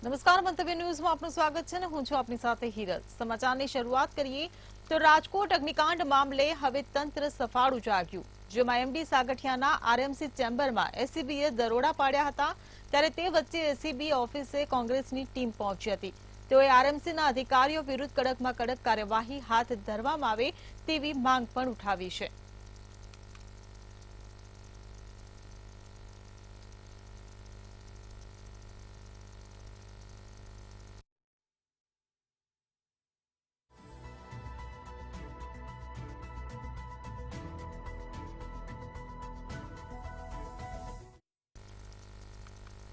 નમસ્કાર, મંતવ્ય ન્યૂઝમાં આપનું સ્વાગત છે ને હું છું આપની સાથે હિરલ। સમાચારની શરૂઆત કરીએ તો રાજકોટ અગ્નિકાંડ મામલે હવે તંત્ર સફાળું જાગ્યું, જેમાં એમડી સાગઠિયાના આરએમસી ચેમ્બરમાં એસીબીએ દરોડા પાડ્યા હતા। ત્યારે તે વચ્ચે એસીબી ઓફિસે કોંગ્રેસની ટીમ પહોંચી હતી। તેઓએ આરએમસીના અધિકારીઓ વિરુદ્ધ કડકમાં કડક કાર્યવાહી હાથ ધરવામાં આવે તેવી માંગ પણ ઉઠાવી છે।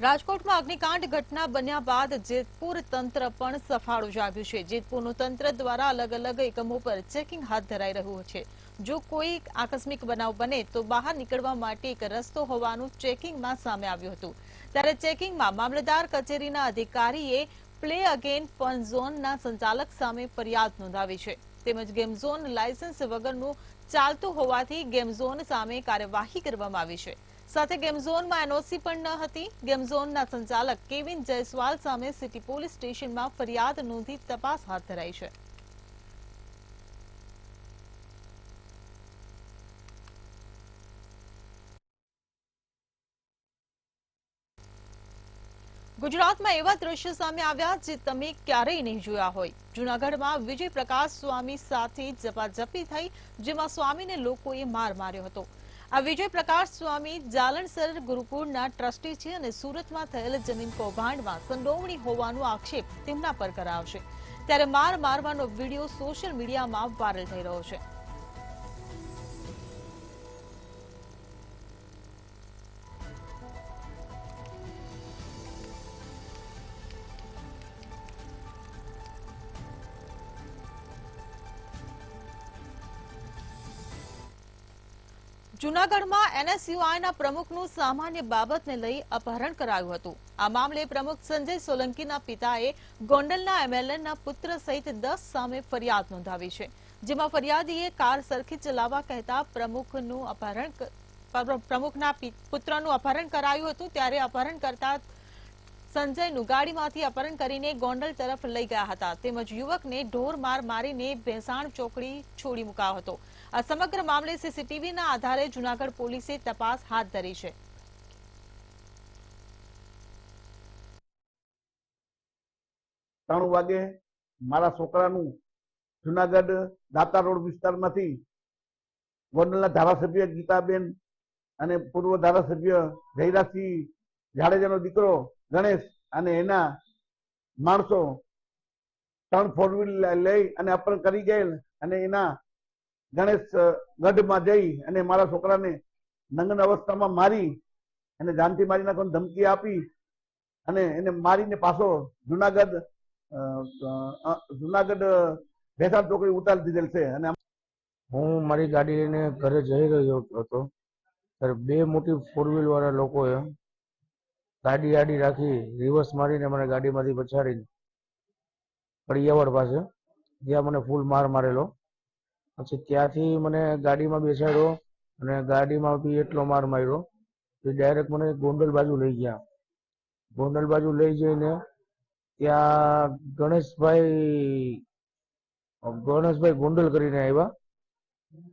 રાજકોટમાં અગ્નિકાંડ ઘટના બન્યા બાદ જેતપુર તંત્ર પણ સફાળું જાગ્યું છે। જેતપુરનું તંત્ર દ્વારા અલગ અલગ એકમો પર ચેકિંગ હાથ ધરાઈ રહ્યું છે। જો કોઈ આકસ્મિક બનાવ બને તો બહાર નીકળવા માટે એક રસ્તો હોવાનું ચેકિંગમાં સામે આવ્યું હતું। ત્યારે ચેકિંગમાં મામલતદાર કચેરીના અધિકારીએ પ્લે અગેન ફન ઝોનના સંચાલક સામે ફરિયાદ નોંધાવી છે। તેમજ ગેમ ઝોન લાયસન્સ વગરનું ચાલતું હોવાથી ગેમ ઝોન સામે કાર્યવાહી કરવામાં આવી છે। સાથે ગેમ ઝોનમાં એનઓસી પણ ન હતી। ગેમ ઝોનના સંચાલક કેવિન જયસ્વાલ સામે સિટી પોલીસ સ્ટેશનમાં ફરિયાદ નોંધી તપાસ હાથ ધરાઈ છે। ગુજરાતમાં એવા દ્રશ્યો સામે આવ્યા જે તમે ક્યારેય નહીં જોયા હોય। જૂનાગઢમાં વિજય પ્રકાશ સ્વામી સાથે ઝપાઝપી થઈ, જેમાં સ્વામીને લોકોએ માર માર્યો હતો। આ વિજય પ્રકાશ સ્વામી જાલણસર ગુરુકુળના ટ્રસ્ટી છે અને સુરતમાં થયેલ જમીન કૌભાંડમાં સંડોવણી હોવાનો આક્ષેપ તેમના પર કરાવશે। ત્યારે માર મારવાનો વિડીયો સોશિયલ મીડિયામાં વાયરલ થઈ રહ્યો છે। જૂનાગઢમાં એનએસયુઆઈના પ્રમુખનું સામાન્ય બાબતને લઈ અપહરણ કરાયું હતું। આ મામલે પ્રમુખ સંજય સોલંકીના પિતાએ ગોંડલના એમએલએના પુત્ર સહિત 10 સામે ફરિયાદ નોંધાવી છે। જેમાં ફરિયાદીએ કાર સરખી ચલાવવા કહેતા પ્રમુખના પુત્રનું અપહરણ કરાયું હતું। ત્યારે અપહરણ કરતા સંજયનું ગાડીમાંથી અપહરણ કરીને ગોંડલ તરફ લઈ ગયા હતા। તેમજ યુવકને ઢોર માર મારીને ભેંસાણ ચોકડી છોડી મુકાયો હતો। આ સમગ્ર મામલે સીસીટીવીના આધારે જૂનાગઢ પોલીસે તપાસ હાથ ધરી છે। 3 વાગે મારા છોકરાનું જૂનાગઢ દાતા રોડ વિસ્તારમાંથી ગોંડલના ધારાસભ્ય ગીતાબેન અને પૂર્વ ધારાસભ્ય જયરાજસિંહ જાડેજાનો દીકરો ગણેશ અને એના માણસો 3 4 વ્હીલ લઈ અને અપહરણ કરી ગયેલ અને એના ગણેશ ગઢમાં જઈ અને મારા છોકરાને નગ્ન અવસ્થામાં મારી અને જાનથી મારી નાખવાની ધમકી આપી અને એને મારીને પાછો જૂનાગઢ ભેસાણ ચોકડી ઉતારી દીધેલ છે। અને હું મારી ગાડી લઈને ઘરે જઈ રહ્યો હતો ત્યારે 2 મોટી 4 વ્હીલ વાળા લોકોએ ગાડી આડી રાખી રિવર્સ મારીને મને ગાડીમાંથી પછાડીને કડિયાવાડ પાસે જ્યાં મને ફૂલ માર મારેલો। પછી ત્યાંથી મને ગાડીમાં બેસાડ્યો અને ગાડીમાં બી એટલો માર માર્યો કે ડાયરેક્ટ મને ગોંડલ બાજુ લઈ ગયા। ગોંડલ બાજુ લઈ જઈને ત્યાં ગણેશભાઈ ગોંડલ કરીને આવ્યા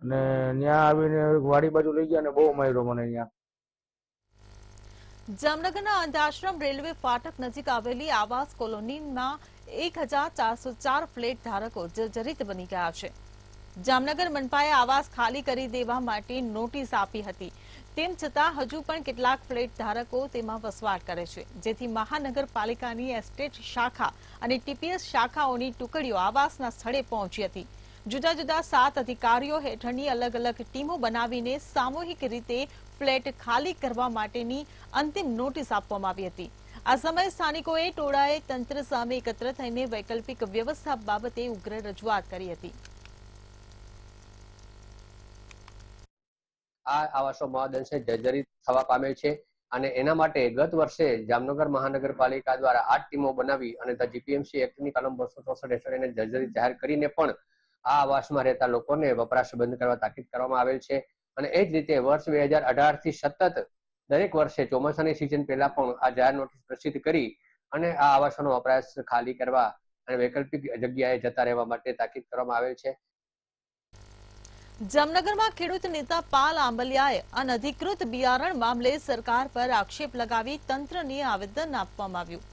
અને ત્યાં આવીને વાડી બાજુ લઈ ગયા અને બહુ માર્યો મને ત્યાં। જામનગરના અંધાશ્રમ રેલવે ફાટક નજીક આવેલી આવાસ કોલોનીમાં 1404 ફ્લેટ ધારકો જર્જરિત બની ગયા છે। જામનગર મનપાએ આવાસ ખાલી કરી દેવા માટે નોટિસ આપી હતી। તેમ છતાં હજુ પણ કેટલાક ફ્લેટ ધારકો તેમાં વસવાટ કરે છે, જેથી મહાનગરપાલિકાની એસ્ટેટ શાખા અને ટીપીએસ શાખાઓની ટુકડીઓ આવાસના સ્થળે પહોંચી હતી। જુદા જુદા 7 અધિકારીઓ હેઠળની અલગ અલગ ટીમો બનાવીને સામૂહિક રીતે ફ્લેટ ખાલી કરવા માટેની અંતિમ નોટિસ આપવામાં આવી હતી। આ સમયે સ્થાનિકોએ ટોળાએ તંત્ર સામે એકત્ર થઈને વૈકલ્પિક વ્યવસ્થા બાબતે ઉગ્ર રજૂઆત કરી હતી। આ આવાસો મહદઅંશે જર્જરિત થવા પામેલ છે અને એના માટે ગત વર્ષે જામનગર મહાનગરપાલિકા દ્વારા 8 ટીમો બનાવી અને જીપીએમસી એક્ટની કલમ 264 હેઠળ એને જર્જરિત જાહેર કરીને પણ આ આવાસમાં રહેતા લોકોને વપરાશ બંધ કરવા તાકીદ કરવામાં આવેલ છે। અને એ જ રીતે વર્ષ 2018 થી સતત દરેક વર્ષે ચોમાસાની સિઝન પહેલા પણ આ જાહેર નોટિસ પ્રસિદ્ધ કરી અને આ આવાસોનો વપરાશ ખાલી કરવા અને વૈકલ્પિક જગ્યાએ જતા રહેવા માટે તાકીદ કરવામાં આવેલ છે. જામનગરમાં ખેડૂત નેતા પાલ આંબલિયાએ અનધિકૃત બિયારણ મામલે સરકાર પર આક્ષેપ લગાવી તંત્રને આવેદન આપવામાં આવ્યું.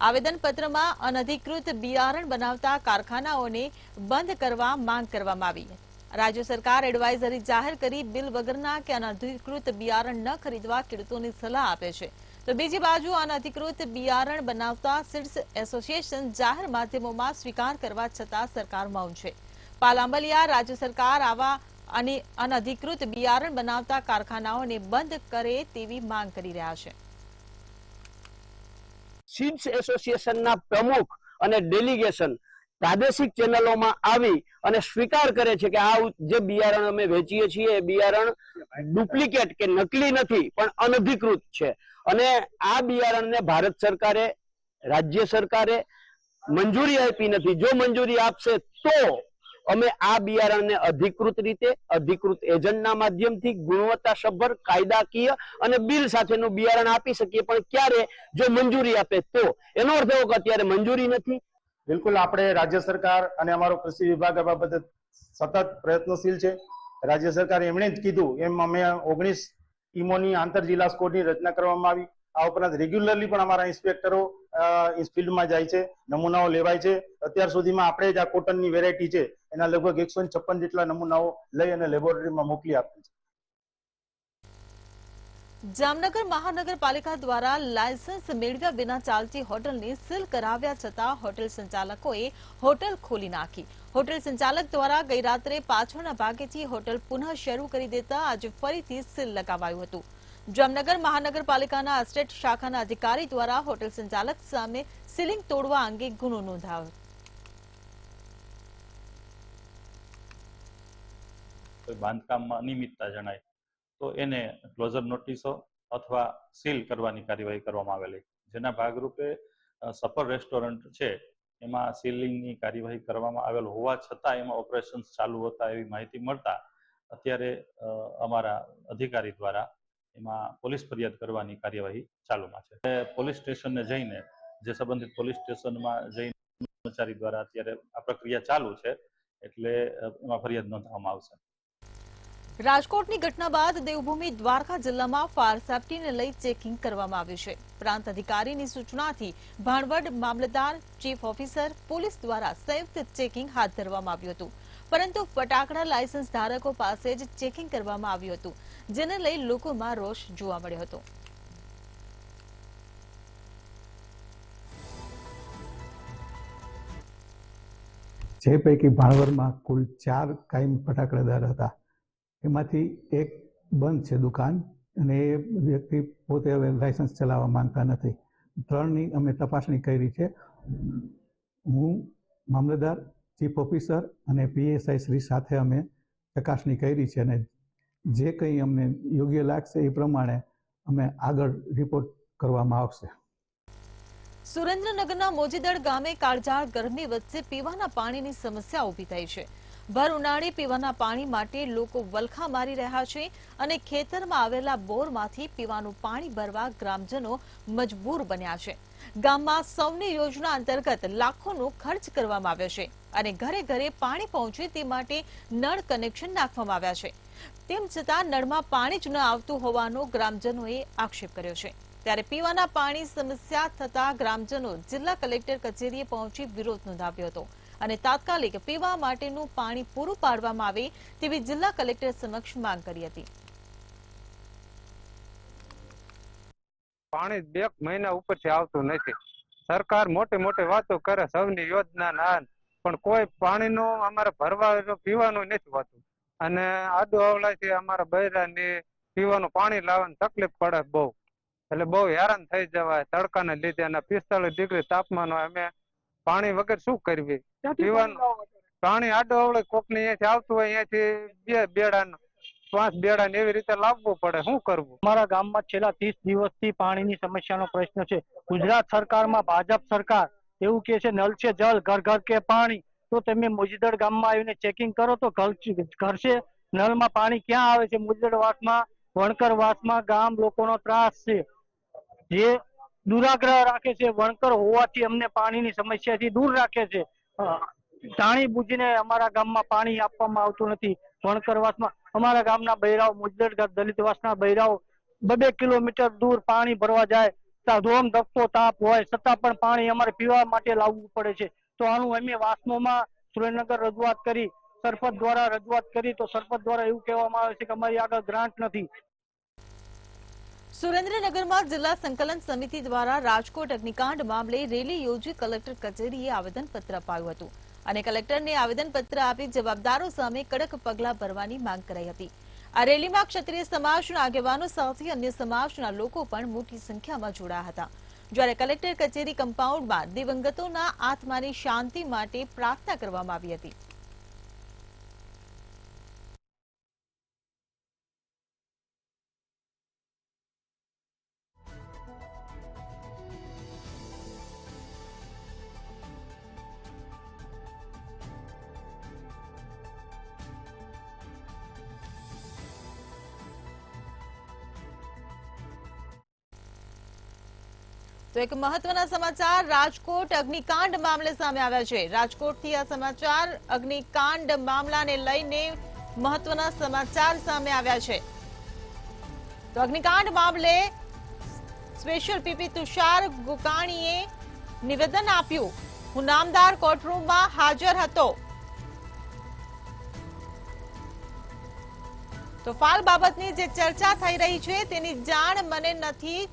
આવેદનપત્રમાં અનધિકૃત બિયારણ બનાવતા કારખાનાઓને બંધ કરવા માંગ કરવામાં આવી. રાજ્ય સરકાર એડવાઇઝરી જાહેર કરી બિલ વગરના કે અનધિકૃત બિયારણ ન ખરીદવા ખેડૂતોને સલાહ આપે છે. તો બીજી બાજુ અનધિકૃત બિયારણ બનાવતા સીડ્સ એસોસિએશન જાહેર માધ્યમોમાં સ્વીકાર કરવા છતાં સરકાર મૌન છે. પાલ આંબલિયા રાજ્ય સરકાર આવા અને અનધિકૃત બિયારણ બનાવતા કારખાનાઓને બંધ કરે તેવી માંગ કરી રહ્યા છે. સીડ્સ એસોસિએશનના પ્રમુખ અને ડેલિગેશન પ્રાદેશિક ચેનલોમાં આવી અને સ્વીકાર કરે છે કે આ જે બિયારણ અમે વેચીએ છીએ એ બિયારણ ડુપ્લિકેટ કે નકલી નથી પણ અનધિકૃત છે અને આ બિયારણને ભારત સરકારે રાજ્ય સરકારે મંજૂરી આપી નથી. જો મંજૂરી આપશે તો અમે આ બિયારણને અધિકૃત રીતે અધિકૃત એજન્ટના માધ્યમથી ગુણવત્તાસભર કાયદાકીય અને બિલ સાથેનું બિયારણ આપી શકીએ. પણ ક્યારે? જો મંજૂરી આપે તો. એનો અર્થ એવો કે અત્યારે મંજૂરી નથી. બિલકુલ આપણે રાજ્ય સરકાર અને અમારો કૃષિ વિભાગ આ બાબતે સતત પ્રયત્નશીલ છે. રાજ્ય સરકારે એમણે જ કીધું એમ અમે 19 ટીમોની આંતર જિલ્લા સ્કોડની રચના કરવામાં આવી. આ ઉપરાંત રેગ્યુલરલી પણ અમારા ઇન્સ્પેક્ટરો ફિલ્ડમાં જાય છે, નમૂનાઓ લેવાય છે. અત્યાર સુધીમાં આપણે જ આ કોટનની વેરાયટી છે એના લગભગ 156 જેટલા નમૂનાઓ લઈ અને લેબોરેટરીમાં મોકલી આપ્યા છે. જામનગર મહાનગરપાલિકા દ્વારા લાયસન્સ મેળવ્યા વિના ચાલતી હોટલને સીલ કરાવ્યા છતાં હોટેલ સંચાલકોએ હોટેલ ખોલી નાખી. હોટેલ સંચાલક દ્વારા ગઈ રાત્રે પાછળના ભાગેથી હોટેલ પુનઃ શરૂ કરી દેતા આજે ફરીથી સીલ લગાવાયું હતું. જામનગર મહાનગરપાલિકાના એસ્ટેટ શાખાના અધિકારી દ્વારા હોટેલ સંચાલક સામે સીલિંગ તોડવા અંગે ગુનો નોંધાયો. કોઈ બાંધકામમાં અનિયમિતતા જણાય તો એને ક્લોઝર નોટિસો અથવા સીલ કરવાની કાર્યવાહી કરવામાં આવેલી, જેના ભાગરૂપે સફર રેસ્ટોરન્ટ છે એમાં સીલિંગની કાર્યવાહી કરવામાં આવેલ હોવા છતાં એમાં ઓપરેશન્સ ચાલુ હતા એવી માહિતી મળતા અત્યારે અમારા અધિકારી દ્વારા એમાં પોલીસ ફરિયાદ કરવાની કાર્યવાહી ચાલુમાં છે. પોલીસ સ્ટેશનને જઈને જે સંબંધિત પોલીસ સ્ટેશનમાં જઈને કર્મચારી દ્વારા અત્યારે આ પ્રક્રિયા ચાલુ છે એટલે એમાં ફરિયાદ નોંધવામાં આવશે. રાજકોટની ઘટના બાદ દેવભૂમિ દ્વારકા જિલ્લામાં ફાયર સેફટીને લઈ ચેકિંગ કરવામાં આવ્યું છે. પ્રાંત અધિકારીની સૂચનાથી ભાણવડ મામલતદાર, ચીફ ઓફિસર, પોલીસ દ્વારા સંયુક્ત ચેકિંગ હાથ ધરવામાં આવ્યું હતું. પરંતુ ફટાકડા લાયસન્સ ધારકો પાસે જ ચેકિંગ કરવામાં આવ્યું હતું, જેને લઈ લોકોમાં રોષ જોવા મળ્યો હતો. જે પૈકી ભાણવડમાં કુલ 4 કાયમી ફટાકડાદાર હતા. એમાંથી એક બંધ છે દુકાન અને એ વ્યક્તિ પોતે હવે લાયસન્સ ચલાવવા માંગતા નથી. 3ની અમે તપાસણી કરી છે. હું મામલતદાર, ચીફ ઓફિસર અને પીએસઆઈ શ્રી સાથે અમે ચકાસણી કરી છે અને જે કંઈ અમને યોગ્ય લાગશે એ પ્રમાણે અમે આગળ રિપોર્ટ કરવામાં આવશે. સુરેન્દ્રનગરના મોજીદડ ગામે કાળઝાળ ગરમી વચ્ચે પીવાના પાણીની સમસ્યા ઊભી થઈ છે. ભર ઉનાળે પીવાના પાણી માટે લોકો વલખા મારી રહ્યા છે અને ખેતરમાં આવેલા બોરમાંથી પીવાનું પાણી ભરવા ગ્રામજનો મજબૂર બન્યા છે. ગામમાં સૌની યોજના અંતર્ગત લાખોનો ખર્ચ કરવામાં આવ્યો છે અને ઘરે ઘરે પાણી પહોંચે તે માટે નળ કનેક્શન નાખવામાં આવ્યા છે. તેમ છતાં નળમાં પાણી જ ન આવતું હોવાનો ગ્રામજનોએ આક્ષેપ કર્યો છે. ત્યારે પીવાના પાણી સમસ્યા થતા ગ્રામજનો જિલ્લા કલેક્ટર કચેરીએ પહોંચી વિરોધ નોંધાવ્યો હતો અને તાત્કાલિક પીવા માટેનું પાણી પૂરું પાડવામાં આવે તેવી જિલ્લા કલેક્ટર સમક્ષ માંગ કરી હતી. પાણી 2 મહિના ઉપરથી આવતું નથી. સરકાર મોટી મોટી વાતો કરે, સૌની યોજના ના, પણ કોઈ પાણીનો અમારે ભરવા પીવાનું નથી હોતું અને આડો અવળાથી અમારા બૈરાને પીવાનું પાણી લાવવાની તકલીફ પડે બહુ. એટલે બહુ હેરાન થઈ જવાય તડકાને લીધે અને 45 ડિગ્રી તાપમાન હોય. અમે પાણી વગર શું કરવી? પીવાનું પાણી આડો અવળે કોકને અહીંયાથી આવતું હોય, અહીંયાથી 2 બેડા 5 બેડા એવી રીતે લાવવું પડે. શું કરવું? અમારા ગામમાં છેલ્લા 30 દિવસથી પાણીની સમસ્યાનો પ્રશ્ન છે. ગુજરાત સરકારમાં ભાજપ સરકાર એવું કહે છે નલ છે જલ, ઘર ઘર કે પાણી. તો તમે મોજીદડ ગામમાં આવીને ચેકિંગ કરો તો ઘર છે નળમાં પાણી ક્યાં આવે છે? મોજીદડ વાસમાં, વણકર વાસમાં ગામ લોકોનો ત્રાસ છે. જે દુરાગ્રહ રાખે છે, વણકર હોવાથી અમને પાણીની સમસ્યાથી દૂર રાખે છે. જાણી બુજીને અમારા ગામમાં પાણી આપવામાં આવતું નથી. વણકરવાસમાં અમારા ગામના બૈરાઓ, મુજદડ દલિતવાસના બૈરાઓ 2 કિલોમીટર દૂર પાણી ભરવા જાય, ધોમ ધકતો તાપ હોય છતાં પણ પાણી અમારે પીવા માટે લાવવું પડે છે. તો આનું અમે વાસ્મોમાં સુરેન્દ્રનગર રજૂઆત કરી, સરપંચ દ્વારા રજૂઆત કરી, તો સરપંચ દ્વારા એવું કહેવામાં આવે છે કે અમારી આગળ ગ્રાન્ટ નથી. સુરેન્દ્રનગરમાં જિલ્લા સંકલન સમિતિ દ્વારા રાજકોટ અગ્નિકાંડ મામલે રેલી યોજી કલેક્ટર કચેરીએ આવેદનપત્ર અપાયું હતું અને કલેક્ટરને આવેદનપત્ર આપી જવાબદારો સામે કડક પગલાં ભરવાની માંગ કરાઈ હતી. આ રેલીમાં ક્ષત્રિય સમાજના આગેવાનો સાથે અન્ય સમાજના લોકો પણ મોટી સંખ્યામાં જોડાયા હતા. જ્યારે કલેક્ટર કચેરી કમ્પાઉન્ડમાં દિવંગતોના આત્માની શાંતિ માટે પ્રાર્થના કરવામાં આવી હતી. તો એક મહત્વના સમાચાર રાજકોટ અગ્નિકાંડ મામલે સામે આવ્યા છે. રાજકોટથી આ સમાચાર અગ્નિકાંડ મામલાને લઈને મહત્વના સમાચાર સામે આવ્યા છે. તો અગ્નિકાંડ મામલે સ્પેશિયલ પીપી તુષાર ગોકાણીએ નિવેદન આપ્યું. હું નામદાર કોર્ટરૂમમાં હાજર હતો. તો ફાલ બાબતની જે ચર્ચા થઈ રહી છે તેની જાણ મને નથી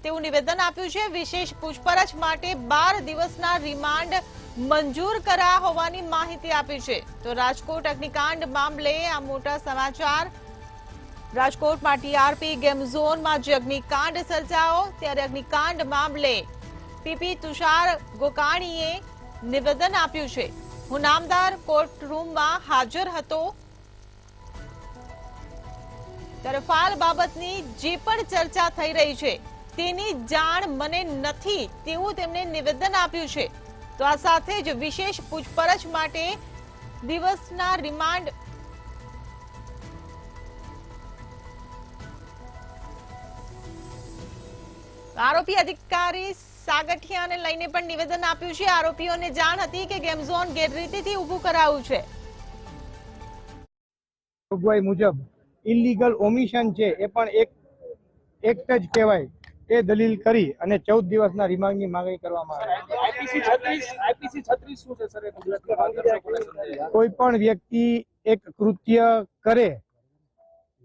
તેવું નિવેદન આપ્યું છે. વિશેષ પૂછપરછ માટે 12 દિવસના રિમાન્ડ મંજૂર કરાયા હોવાની માહિતી આપી છે. તો રાજકોટ અગ્નિકાંડ મામલે આ મોટા સમાચાર. રાજકોટમાં ટીઆરપી ગેમ ઝોનમાં જે અગ્નિકાંડ સર્જાયો ત્યારે અગ્નિકાંડ મામલે પીપી તુષાર ગોકાણીએ નિવેદન આપ્યું છે. હું નામદાર કોર્ટરૂમમાં હાજર હતો. ત્યારે ફાલ બાબતની જે પણ ચર્ચા થઈ રહી છે તેની જાણ મને નથી તેવું તેમણે નિવેદન આપ્યું છે. તો આ સાથે જ વિશેષ પૂછપરછ માટે દિવસના રિમાન્ડ આરોપી અધિકારી સાગઠિયાને લઈને પણ નિવેદન આપ્યું છે. આરોપીઓને જાણ હતી કે ગેમ ઝોન ગેરરીતિથી ઊભું કરાયું છે. જોગવાઈ મુજબ ઇલીગલ ઓમિશન છે એ પણ એક એક્ટ જ કહેવાય. એ દલીલ કરી અને 14 દિવસના રિમાન્ડની માંગણી કરવામાં આવી. કોઈ પણ વ્યક્તિ એક કૃત્ય કરે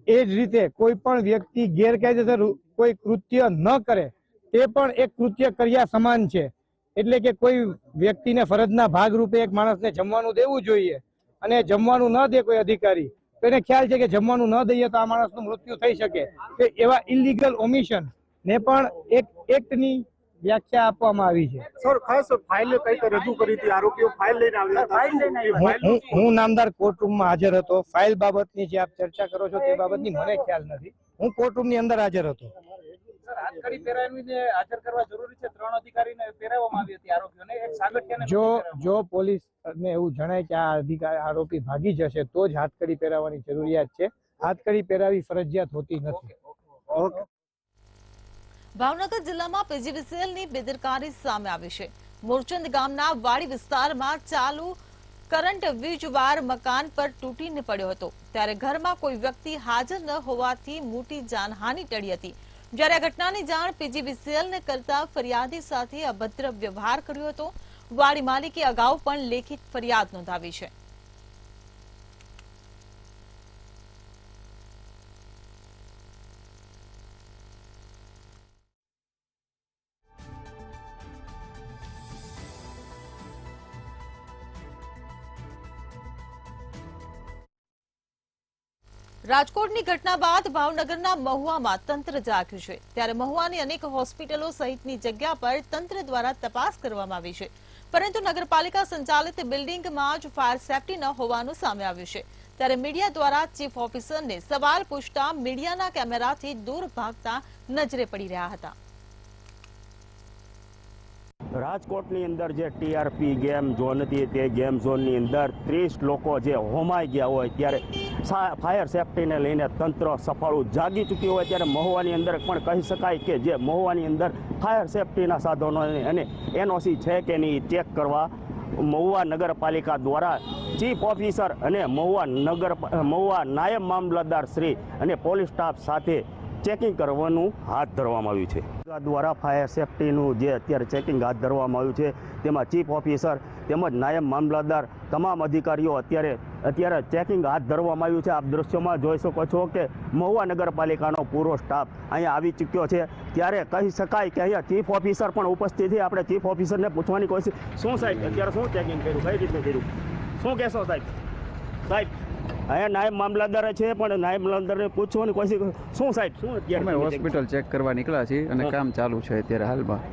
એ જ રીતે કોઈ પણ વ્યક્તિ ગેરકાયદેસર કોઈ કૃત્ય ન કરે તે પણ એક કૃત્ય કર્યા સમાન છે. એટલે કે કોઈ વ્યક્તિને ફરજના ભાગરૂપે એક માણસને જમવાનું દેવું જોઈએ અને જમવાનું ન દે કોઈ અધિકારી, તો એને ખ્યાલ છે કે જમવાનું ન દઈએ તો આ માણસનું મૃત્યુ થઈ શકે. એવા ઇલીગલ ઓમિશન ને પણ એક એક્ટની વ્યાખ્યા આપવામાં આવી છે. સર ખાસ ફાઇલ કઈ રજૂ કરી હતી? આરોપીઓ ફાઇલ લઈને આવ્યા હતા. હું નામદાર કોર્ટરૂમમાં હાજર હતો. ફાઇલ બાબતની જે આપ ચર્ચા કરો છો તે બાબતની મને ખ્યાલ નથી. હું કોર્ટરૂમની અંદર હાજર હતો. જો પોલીસને એવું જણાય કે આ આરોપી ભાગી જશે તો જ હાથકડી પહેરાવવાની જરૂરિયાત છે. હાથકડી પહેરાવી ફરજિયાત હોતી નથી. ભાવનગર જિલ્લામાં પીજીવીસીએલની બેદરકારી સામે આવી છે. મોરચંદ ગામના વાડી વિસ્તારમાં ચાલુ કરંટ વીજવાર મકાન પર તૂટીને પડ્યો હતો. ત્યારે ઘરમાં કોઈ વ્યક્તિ હાજર ન હોવાથી મોટી જાનહાનિ ટળી હતી. જ્યારે આ ઘટનાની જાણ પીજીવીસીએલને કરતા ફરિયાદી સાથે અભદ્ર વ્યવહાર કર્યો હતો. વાડી માલિકે અગાઉ પણ લેખિત ફરિયાદ નોંધાવી છે. રાજકોટની ઘટના બાદ ભાવનગરના મહુવામાં તંત્ર જાગ્યું છે. ત્યારે મહુવાની અનેક હોસ્પિટલો સહિતની જગ્યા પર તંત્ર દ્વારા તપાસ કરવામાં આવી છે. પરંતુ નગરપાલિકા સંચાલિત બિલ્ડિંગમાં જ ફાયર સેફટી ન હોવાનું સામે આવ્યું છે. ત્યારે મીડિયા દ્વારા ચીફ ઓફિસરને સવાલ પૂછતા મીડિયાના કેમેરાથી દૂર ભાગતા નજરે પડી રહ્યા હતા. રાજકોટની અંદર જે ટીઆરપી ગેમ ઝોન હતી તે ગેમ ઝોનની અંદર 30 લોકો જે હોમાઈ ગયા હોય ત્યારે ફાયર સેફટીને લઈને તંત્ર સફાળું જાગી ચૂક્યું હોય ત્યારે મહુવાની અંદર પણ કહી શકાય કે જે મહુવાની અંદર ફાયર સેફટીના સાધનો અને એનઓસી છે કે નહીં ચેક કરવા મહુવા નગરપાલિકા દ્વારા ચીફ ઓફિસર અને મહુવા નાયબ મામલતદાર શ્રી અને પોલીસ સ્ટાફ સાથે ચેકિંગ કરવાનું હાથ ધરવામાં આવ્યું છે દ્વારા ફાયર સેફટીનું જે અત્યારે ચેકિંગ હાથ ધરવામાં આવ્યું છે તેમાં ચીફ ઓફિસર તેમજ નાયબ મામલતદાર તમામ અધિકારીઓ અત્યારે ચેકિંગ હાથ ધરવામાં આવ્યું છે. આપ દ્રશ્યોમાં જોઈ શકો છો કે મહુવા નગરપાલિકાનો પૂરો સ્ટાફ અહીંયા આવી ચૂક્યો છે ત્યારે કહી શકાય કે અહીંયા ચીફ ઓફિસર પણ ઉપસ્થિત છે. આપણે ચીફ ઓફિસરને પૂછવાની કોશિશ શું સાહેબ અત્યારે શું ચેકિંગ કર્યું, કઈ રીતે કર્યું, શું કહેશો સાહેબ? અહીંયા નાયબ મામલતદાર છે પણ નાયબ મામલતદારને પૂછવાની કોશિશ શું સાહેબ શું અત્યારે હોસ્પિટલ ચેક કરવા નીકળ્યા છીએ અને કામ ચાલુ છે અત્યારે હાલમાં.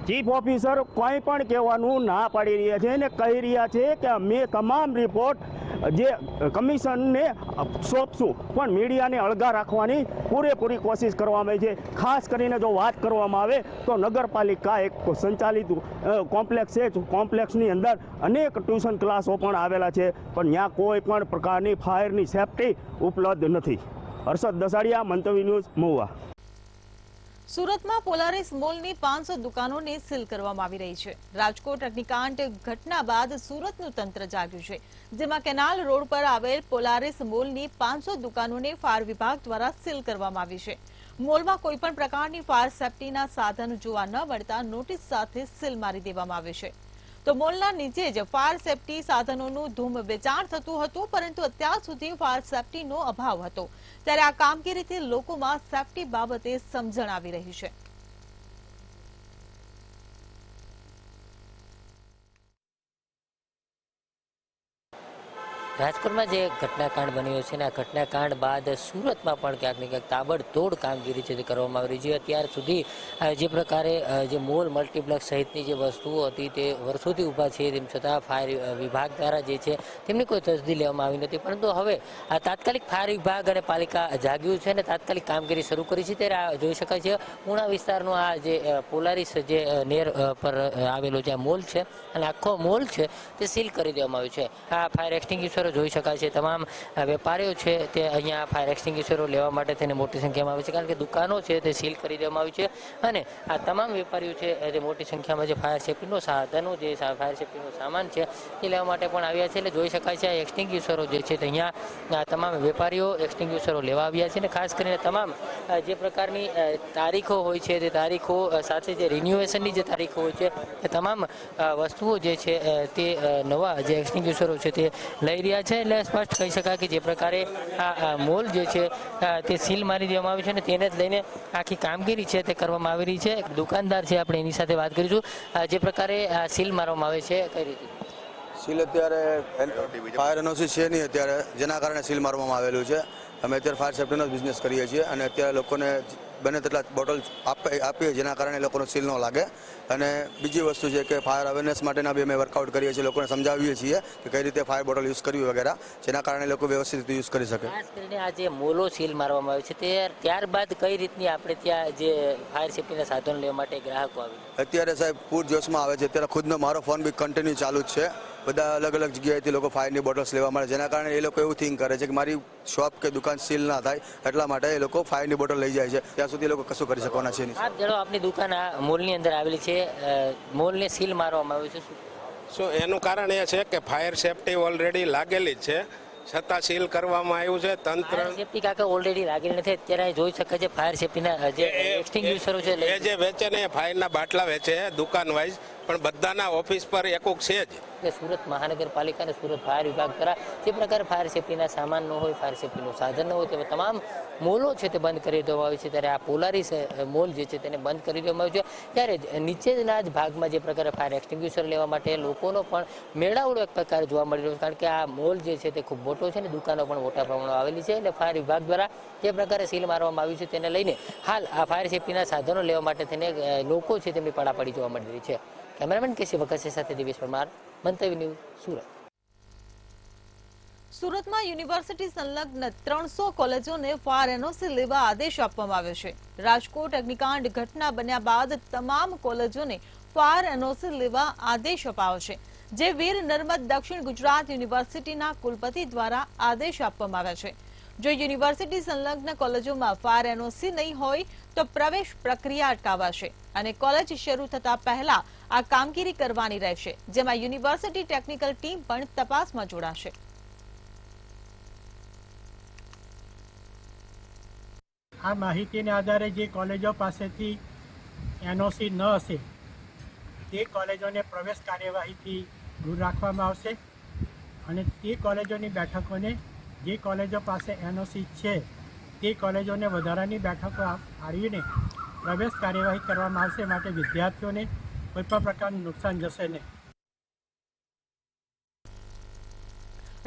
ચીફ ઓફિસર કોઈ પણ કહેવાનું ના પાડી રહ્યા છે અને કહી રહ્યા છે કે અમે તમામ રિપોર્ટ જે કમિશનને સોંપશું પણ મીડિયાને અળગા રાખવાની પૂરેપૂરી કોશિશ કરવામાં આવી છે. ખાસ કરીને જો વાત કરવામાં આવે તો નગરપાલિકા એક સંચાલિત કોમ્પ્લેક્સ છે. કોમ્પ્લેક્સની અંદર અનેક ટ્યુશન ક્લાસો પણ આવેલા છે પણ ત્યાં કોઈ પણ પ્રકારની ફાયરની સેફટી ઉપલબ્ધ નથી. હર્ષદ દસાડિયા, મંતવ્ય ન્યૂઝ, મહુવા. સુરતમાં પોલારિસ મોલની 500 દુકાનોને સીલ કરવામાં આવી રહી છે. રાજકોટ અગ્નિકાંડ ઘટના બાદ સુરતનું તંત્ર જાગ્યું છે, જેમાં કેનાલ રોડ પર આવેલ પોલારિસ મોલની 500 દુકાનોને ફાયર વિભાગ દ્વારા સીલ કરવામાં આવી છે. મોલમાં કોઈપણ પ્રકારની ફાયર સેફટીના સાધન જોવા ન મળતા નોટિસ સાથે સીલ મારી દેવામાં આવી છે. તો મોલના નીચે જ ફાયર સેફટી સાધનોનું ધૂમ વેચાણ થતું હતું, પરંતુ અત્યાર સુધી ફાયર સેફટીનો અભાવ હતો. ત્યારે આ કામગીરીથી લોકોમાં સેફટી બાબતે સમજણ આવી રહી છે. રાજકોટમાં જે ઘટનાકાંડ બન્યો છે ને આ ઘટનાકાંડ બાદ સુરતમાં પણ ક્યાંક ને ક્યાંક તાબડતોડ કામગીરી છે તે કરવામાં આવી રહી છે. અત્યાર સુધી જે પ્રકારે જે મોલ મલ્ટીપ્લેક્સ સહિતની જે વસ્તુઓ હતી તે વર્ષોથી ઊભા છે, તેમ છતાં ફાયર વિભાગ દ્વારા જે છે તેમની કોઈ તસદી લેવામાં આવી નથી. પરંતુ હવે આ તાત્કાલિક ફાયર વિભાગ અને પાલિકા જાગ્યું છે અને તાત્કાલિક કામગીરી શરૂ કરી છે. ત્યારે જોઈ શકાય છે ઉણા વિસ્તારનો આ જે પોલારિસ જે નેર પર આવેલો જે મોલ છે અને આખો મોલ છે તે સીલ કરી દેવામાં આવ્યો છે. આ ફાયર એક્સટિંગ્યુશર જોઈ શકાય છે. તમામ વેપારીઓ છે તે અહીંયા ફાયર એક્સટિંગ્યુશરો લેવા માટે તેને મોટી સંખ્યામાં આવે છે, કારણ કે દુકાનો છે તે સીલ કરી દેવામાં આવી છે અને આ તમામ વેપારીઓ છે તે મોટી સંખ્યામાં જે ફાયર સેફટીનો સાધનો જે ફાયર સેફટીનો સામાન છે તે લેવા માટે પણ આવ્યા છે. એટલે જોઈ શકાય છે આ એક્સટિંગ્યુશરો જે છે તે અહીંયા તમામ વેપારીઓ એક્સટિંગ્યુશરો લેવા આવ્યા છે અને ખાસ કરીને તમામ જે પ્રકારની તારીખો હોય છે તે તારીખો સાથે જે રિન્યુએશનની જે તારીખો હોય છે તે તમામ વસ્તુઓ જે છે તે નવા જે એક્સટિંગ્યુશરો છે તે લઈ રહ્યા છે. એટલે સ્પષ્ટ કહી શકાય કે જે પ્રકારે આ મોલ જે છે તે સીલ મારી દેવામાં આવી છે અને તેને જ લઈને આખી કામગીરી છે તે કરવામાં આવી રહી છે. દુકાનદાર છે, આપણે એની સાથે વાત કરીશું. જે પ્રકારે આ સીલ મારવામાં આવે છે કઈ રીતે? સીલ અત્યારે ફાયર એનઓસી છે નહીં અત્યારે, જેના કારણે સીલ મારવામાં આવેલું છે. અમે અત્યારે ફાયર સેફ્ટીનો જ બિઝનેસ કરીએ છીએ અને અત્યારે લોકોને બને તેટલા બોટલ આપીએ જેના કારણે લોકોનો સીલ ન લાગે. અને બીજી વસ્તુ છે કે ફાયર અવેરનેસ માટેના બી અમે વર્કઆઉટ કરીએ છીએ, લોકોને સમજાવીએ છીએ કે કઈ રીતે ફાયર બોટલ યુઝ કરવી વગેરે, જેના કારણે લોકો વ્યવસ્થિત રીતે યુઝ કરી શકે. ખાસ કરીને આ જે મોલો સીલ મારવામાં આવે છે તે ત્યારબાદ કઈ રીતની આપણે ત્યાં જે ફાયર સેફટીના સાધનો લેવા માટે ગ્રાહકો આવે? અત્યારે સાહેબ પૂરજોશમાં આવે છે. અત્યારે ખુદનો મારો ફોન બી કન્ટિન્યુ ચાલુ જ છે. બધા અલગ અલગ જગ્યાએથી લોકો ફાયરની બોટલ્સ લેવા મળે, જેના કારણે એ લોકો એવું થિંક કરે છે કે મારી શોપ કે દુકાન સીલ ના થાય, એટલા માટે એ લોકો ફાયરની બોટલ લઈ જાય છે. ત્યાં સુધી લોકો કશું કરી શકવાના છે નહીં. આપ જણાવો, આપની દુકાન આ મોલની અંદર આવેલી છે, મોલને સીલ મારવામાં આવ્યું છે, શું એનું કારણ એ છે કે ફાયર સેફટી ઓલરેડી લાગેલી જ છે, છતાં સીલ કરવામાં આવ્યું છે. તંત્ર સેફટી કાકા ઓલરેડી લાગેલી નથી. અત્યારે જોઈ શકાય છે ફાયર સેફટીના જે એક્સટિંગ્યુશરો છે એ જે વેચે ને એ ફાયરના બાટલા વેચે દુકાન વાઇઝ, પણ બધાના ઓફિસ પર એકુક છે જ. કે સુરત મહાનગરપાલિકા અને સુરત ફાયર વિભાગ દ્વારા જે પ્રકારે ફાયર સેફટીના સામાન ન હોય, ફાયર સેફટીનું સાધન ન હોય, તે તમામ મોલો છે તે બંધ કરી દેવામાં આવે છે. ત્યારે આ પોલારિસ મોલ જે છે તેને બંધ કરી દેવામાં આવ્યું છે. ત્યારે નીચેના જ ભાગમાં જે પ્રકારે ફાયર એક્સટિંગ્યુશર લેવા માટે લોકોનો પણ મેળાવડો એક પ્રકારે જોવા મળી રહ્યો છે, કારણ કે આ મોલ જે છે તે ખૂબ મોટો છે અને દુકાનો પણ મોટા પ્રમાણમાં આવેલી છે. એટલે ફાયર વિભાગ દ્વારા જે પ્રકારે સીલ મારવામાં આવ્યું છે તેને લઈને હાલ આ ફાયર સેફટીના સાધનો લેવા માટે તેને લોકો છે તેમની પડાપડી જોવા મળી રહી છે. કેમેરામેન કેસી વકસે સાથે દિવેશ પરમાર, મંતવ્ય ન્યૂઝ, સુરત. સુરતમાં યુનિવર્સિટી સંલગ્ન 300 કોલેજોને ફાયર એનઓસી લેવા આદેશ આપવામાં આવ્યો છે. રાજકોટ અગ્નિકાંડ ઘટના બન્યા બાદ તમામ કોલેજોને ફાયર એનઓસી લેવા આદેશ અપાયો છે, જે વીર નર્મદ દક્ષિણ ગુજરાત યુનિવર્સિટીના કુલપતિ દ્વારા આદેશ આપવામાં આવ્યા છે। જો યુનિવર્સિટી સંલગ્ન કોલેજોમાં ફાયર એનઓસી નહીં હોય તો પ્રવેશ પ્રક્રિયા અટકાવાશે અને કોલેજ શરૂ થતા પહેલા આ કામગીરી કરવાની રહેશે, જેમાં યુનિવર્સિટી ટેકનિકલ ટીમ પણ તપાસમાં જોડાશે। આ માહિતીને આધારે જે કોલેજો પાસેથી એનઓસી ન હશે તે કોલેજોને પ્રવેશ કાર્યવાહીથી દૂર રાખવામાં આવશે અને તે કોલેજોની બેઠકોને જે કોલેજો પાસે એનઓસી છે તે કોલેજોને વધારાની બેઠકો ફાળવીને પ્રવેશ કાર્યવાહી કરવામાં આવશે, માટે વિદ્યાર્થીઓને કોઈપણ પ્રકારનું નુકસાન જશે નહીં।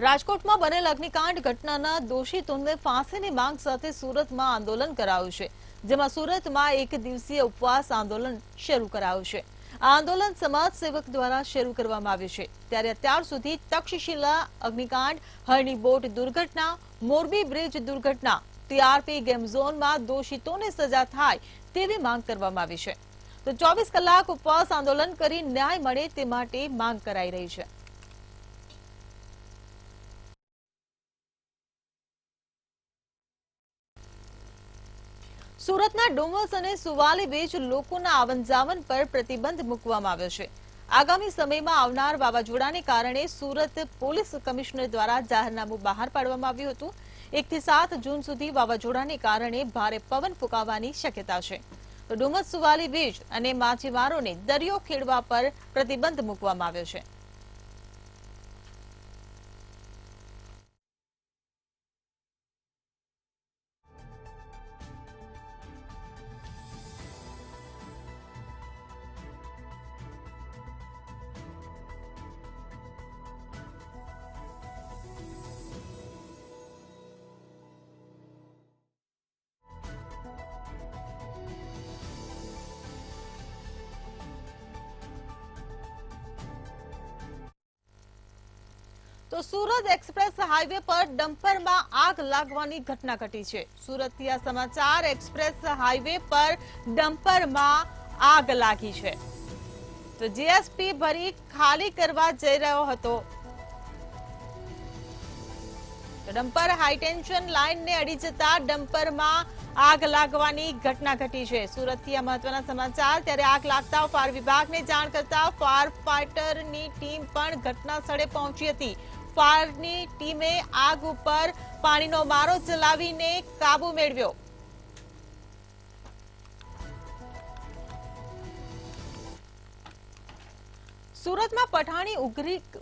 રાજકોટમાં બનેલ અગ્નિકાંડ ઘટનાના દોષિતોને ફાંસીની માંગ સાથે સુરતમાં આંદોલન કરાયું છે, જેમાં સુરતમાં એક દિવસીય ઉપવાસ આંદોલન શરૂ કરાયું છે। આ આંદોલન સમાજ સેવક દ્વારા શરૂ કરવામાં આવ્યું છે, ત્યારે અત્યાર સુધી તક્ષશિલા અગ્નિકાંડ, હરણી બોટ દુર્ઘટના, મોરબી બ્રિજ દુર્ઘટના, ટીઆરપી ગેમ ઝોનમાં દોષિતોને સજા થાય તેવી માંગ કરવામાં આવી છે, તો 24 કલાક ઉપવાસ આંદોલન કરી ન્યાય મળે તે માટે માંગ કરાઈ રહી છે। સુરતના ડુમસ અને સુવાલી બીચ લોકોના આવન જાવન પર પ્રતિબંધ મૂકવામાં આવ્યો છે। આગામી સમયમાં આવનાર વાવાઝોડાને કારણે સુરત પોલીસ કમિશનર દ્વારા જાહેરનામું બહાર પાડવામાં આવ્યું હતું। 1 થી 7 જૂન સુધી વાવાઝોડાને કારણે ભારે પવન ફૂંકાવાની શક્યતા છે, તો ડુમસ સુવાલી બીચ અને માછીમારોને દરિયો ખેડવા પર પ્રતિબંધ મૂકવામાં આવ્યો છે। તો સુરત એક્સપ્રેસ હાઈવે પર ડમ્પરમાં આગ લાગવાની ઘટના ઘટી છે। સુરતથી આ સમાચાર, એક્સપ્રેસ હાઈવે પર ડમ્પરમાં આગ લાગી છે, તો જીએસપી ભરી ખાલી કરવા જઈ રહ્યો હતો, તો ડમ્પર હાઈટેન્શન લાઇનને અડી જતા ડમ્પરમાં આગ લાગવાની ઘટના ઘટી છે। સુરતથી આ મહત્વના સમાચાર, ત્યારે આગ લાગતા ફાયર વિભાગને જાણ કરતા ફાયર ફાઈટરની ટીમ પણ ઘટના સ્થળે પહોંચી હતી। ફાયરની ટીમે આગ ઉપર પાણીનો મારો ચલાવીને કાબુ મેળવ્યો। સુરતમાં પઠાણી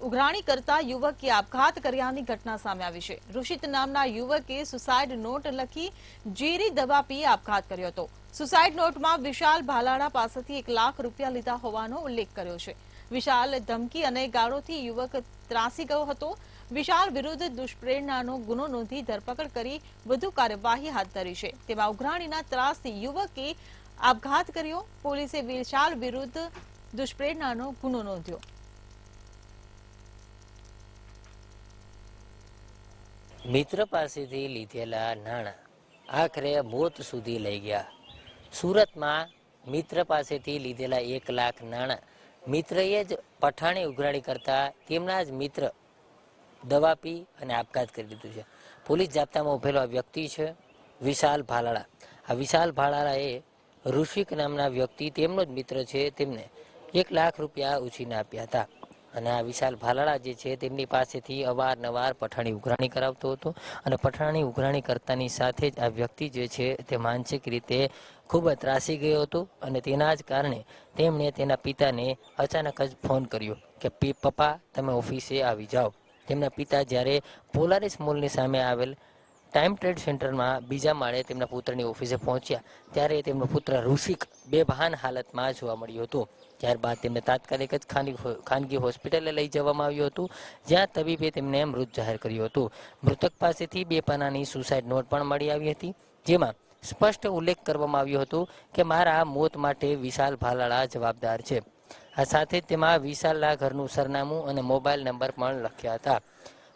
ઉઘરાણી કરતા યુવકે આપઘાત કર્યાની ઘટના સામે આવી છે। ઋષિત નામના યુવકે સુસાઇડ નોટ લખી ઝેરી દવા પી આપઘાત કર્યો હતો। સુસાઇડ નોટમાં વિશાલ ભાલાળા પાસેથી 1 લાખ રૂપિયા લીધા હોવાનો ઉલ્લેખ કર્યો છે। વિશાલ ધમકી અને ગાળોથી યુવક ત્રાસી ગયો હતો। વિશાલ વિરુદ્ધ દુષ્પ્રેરણાનો ગુનો નોંધી ધરપકડ કરી વધુ કાર્યવાહી હાથ ધરી છે। તેમાં ઉઘરાણીના ત્રાસથી યુવકે આપઘાત કર્યો। પોલીસે વિશાલ વિરુદ્ધ દુષ્પ્રેરણાનો ગુનો નોંધ્યો। મિત્ર પાસેથી લીધેલા નાણાં આખરે મોત સુધી લઈ ગયા। સુરતમાં મિત્ર પાસેથી લીધેલા 1 લાખ નાણાં મિત્રએ જ પઠાણી ઉઘરાણી કરતા તેમના જ મિત્ર દવા પી અને આપઘાત કરી દીધું છે। પોલીસ જાપ્તામાં ઉભેલો આ વ્યક્તિ છે વિશાલ ભાલાળા। આ વિશાલ ભાલાળાએ ઋષિક નામના વ્યક્તિ, તેમનો જ મિત્ર છે, તેમને 1 લાખ રૂપિયા ઉછીને આપ્યા હતા અને આ વિશાલ ભાલાળા જે છે તેમની પાસેથી અવારનવાર પઠાણી ઉઘરાણી કરાવતો હતો અને પઠાણી ઉઘરાણી કરતાની સાથે જ આ વ્યક્તિ જે છે તે માનસિક રીતે ખૂબ જ ત્રાસી ગયો હતો અને તેના જ કારણે તેમણે તેના પિતાને અચાનક જ ફોન કર્યો કે પપ્પા તમે ઓફિસે આવી જાઓ। તેમના પિતા જ્યારે પોલારિસ મોલની સામે આવેલ ટાઈમ ટ્રેડ સેન્ટરમાં બીજા માળે તેમના પુત્રની ઓફિસે પહોંચ્યા ત્યારે તેમનો પુત્ર ઋષિક બેભાન હાલતમાં જોવા મળ્યો હતો। ત્યારબાદ તેમને તાત્કાલિક જ ખાનગી હોસ્પિટલે લઈ જવામાં આવ્યું હતું, જ્યાં તબીબે તેમને મૃત જાહેર કર્યું હતું। મૃતક પાસેથી 2 પાનાની સુસાઇડ નોટ પણ મળી આવી હતી, જેમાં સ્પષ્ટ ઉલ્લેખ કરવામાં આવ્યો હતો કે મારા મોત માટે વિશાલ ભાલાળા જવાબદાર છે। આ સાથે જ તેમાં વિશાલના ઘરનું સરનામું અને મોબાઈલ નંબર પણ લખ્યા હતા,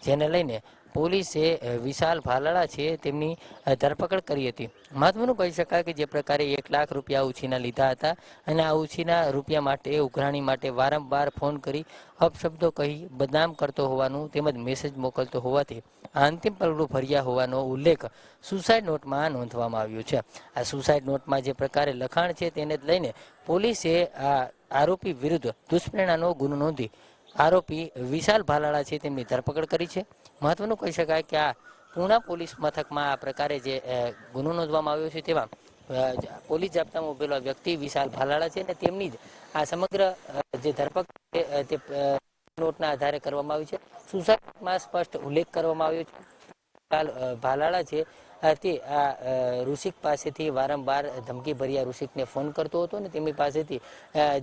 જેને લઈને પોલીસે વિશાલ ભાલાળા છે તેમની ધરપકડ કરી હતી. મહત્વનું કહી શકાય કે જે પ્રકારે 1 લાખ રૂપિયા ઉછીના લીધા હતા અને આ ઉછીના રૂપિયા માટે ઉઘરાણી માટે વારંવાર ફોન કરી અપશબ્દો કહી બદનામ કરતો હોવાનું તેમજ મેસેજ મોકલતો હોવાથી આ અંતિમ પગલું ભર્યા હોવાનો ઉલ્લેખ સુસાઇડ નોટમાં નોંધવામાં આવ્યો છે. આ સુસાઇડ નોટમાં જે પ્રકારે લખાણ છે તેને લઈને પોલીસે આ આરોપી વિરુદ્ધ દુષ્પ્રેરણાનો ગુનો નોંધી આરોપી વિશાલ ભાલાળા છે તેમની ધરપકડ કરી છે. મહત્વનું કહી શકાય કે આ પૂણા પોલીસ મથકમાં આ પ્રકારે જે ગુનો નોંધવામાં આવ્યો છે તેમાં પોલીસ જાપ્તામાં ઉભેલો વ્યક્તિ વિશાલ ભાલાળા છે અને તેમની જ આ સમગ્ર જે ધરપકડ છે તે નોટના આધારે કરવામાં આવી છે. સુસાઇડમાં સ્પષ્ટ ઉલ્લેખ કરવામાં આવ્યો છે. ભાલાળા છે તે આ ઋષિક પાસેથી વારંવાર ધમકી ભર્યા ઋષિકને ફોન કરતો હતો અને તેમની પાસેથી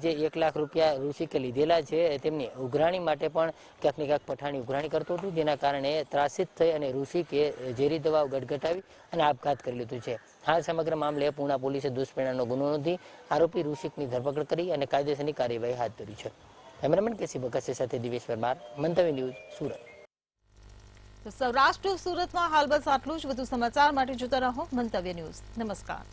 જે 1 લાખ રૂપિયા ઋષિકે લીધેલા છે તેમની ઉઘરાણી માટે પણ ક્યાંક ને ક્યાંક પઠાણી ઉઘરાણી કરતો હતો, જેના કારણે ત્રાસિત થઈ અને ઋષિકે ઝેરી દવાઓ ગટગટાવી અને આપઘાત કરી લીધું છે. હાલ સમગ્ર મામલે પૂણા પોલીસે દુષ્પ્રેરણાનો ગુનો નોંધી આરોપી ઋષિકની ધરપકડ કરી અને કાયદેસરની કાર્યવાહી હાથ ધરી છે. કેમેરામેન કેસી બકસે સાથે દિવેશ પરમાર, મંતવ્ય ન્યૂઝ, સુરત. સૌરાષ્ટ્ર સુરતમાં હાલ બસ આટલું જ. વધુ સમાચાર માટે જોતા રહો મંતવ્ય ન્યૂઝ. નમસ્કાર.